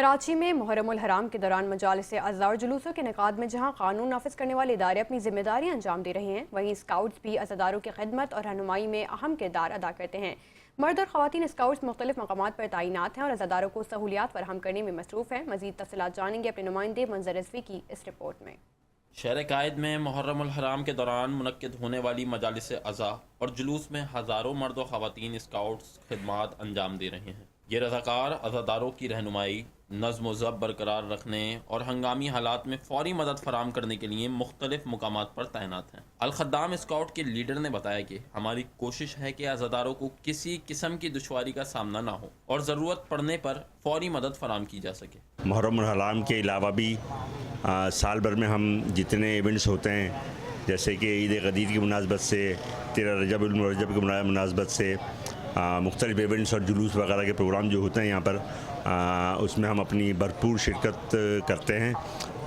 कराची में मुहर्रम उल हराम के दौरान मजालिस अज़ा और जुलूसों के इनेकाद में जहाँ कानून नाफिज करने वाले इदारे अपनी जिम्मेदारियाँ अंजाम दे रहे हैं, वहीं स्काउट्स भी अज़ादारों की खिदमत और रहनुमाई में अहम किरदार अदा करते हैं। मर्द और ख़वातीन स्काउट्स मुख्तलिफ मकामात पर तैनात हैं और अज़ादारों को सहूलियात फराहम करने में मसरूफ़ हैं। मज़ीद तफ़सीलात जानेंगे अपने नुमाइंदे मंजर रिज़वी की इस रिपोर्ट में। शहर कायद में मुहर्रम उल हराम के दौरान मुनक्किद होने वाली मजालिस अज़ा और जुलूस में हज़ारों मर्द और ख़वातीन स्काउट्स खिदमात अंजाम दे रहे हैं। ये रज़ाकार अज़ादारों की रहनुमाई, नज़्म व ज़ब्त बरकरार रखने और हंगामी हालात में फ़ौरी मदद फराम करने के लिए मुख्तलिफ मकामात पर तैनात हैं। अल-खद्दाम स्काउट के लीडर ने बताया कि हमारी कोशिश है कि अज़ादारों को किसी किस्म की दुश्वारी का सामना ना हो और ज़रूरत पड़ने पर फ़ौरी मदद फराम की जा सके। मुहर्रम उल हराम के अलावा भी साल भर में हम जितने इवेंट्स होते हैं, जैसे कि ईद गदीर की मुनासबत से, 13 रजब उल मुरज्जब की मुनासबत से मुख्तलिफ इवेंट्स और जुलूस वगैरह के प्रोग्राम जो होते हैं यहाँ पर, उसमें हम अपनी भरपूर शिरकत करते हैं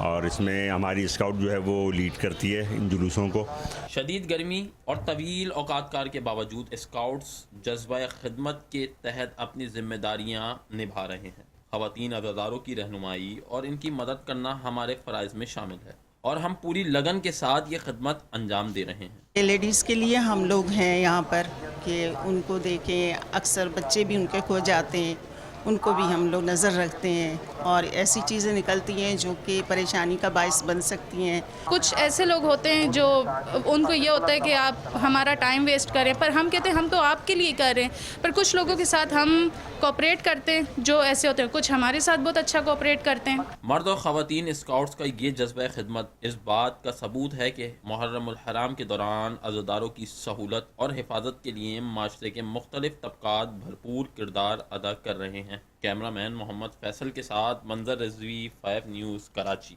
और इसमें हमारी स्काउट जो है वो लीड करती है इन जुलूसों को। शदीद गर्मी और तवील औकात कार के बावजूद स्काउट्स जज्बा खिदमत के तहत अपनी जिम्मेदारियाँ निभा रहे हैं। ख़वातीन अज़ादारों की रहनुमाई और इनकी मदद करना हमारे फ़राइज़ में शामिल है और हम पूरी लगन के साथ ये खिदमत अंजाम दे रहे हैं। लेडीज़ के लिए हम लोग हैं यहाँ पर कि उनको देखें, अक्सर बच्चे भी उनके खो जाते हैं, उनको भी हम लोग नज़र रखते हैं और ऐसी चीज़ें निकलती हैं जो कि परेशानी का बायस बन सकती हैं। कुछ ऐसे लोग होते हैं जो उनको ये होता है कि आप हमारा टाइम वेस्ट करें, पर हम कहते हैं हम तो आपके लिए कर रहे हैं। पर कुछ लोगों के साथ हम कोऑपरेट करते हैं जो ऐसे होते हैं, कुछ हमारे साथ बहुत अच्छा कोऑपरेट करते हैं। मर्द और ख़वातीन स्काउट्स का ये जज्बा खिदमत इस बात का सबूत है कि मुहर्रम उल हराम के दौरान अज़ादारों की सहूलत और हिफाजत के लिए माशरे के मुख्तलिफ तबकात भरपूर किरदार अदा कर रहे हैं। कैमरामैन मोहम्मद फैसल के साथ मंजर रिजवी, 5 न्यूज़, कराची।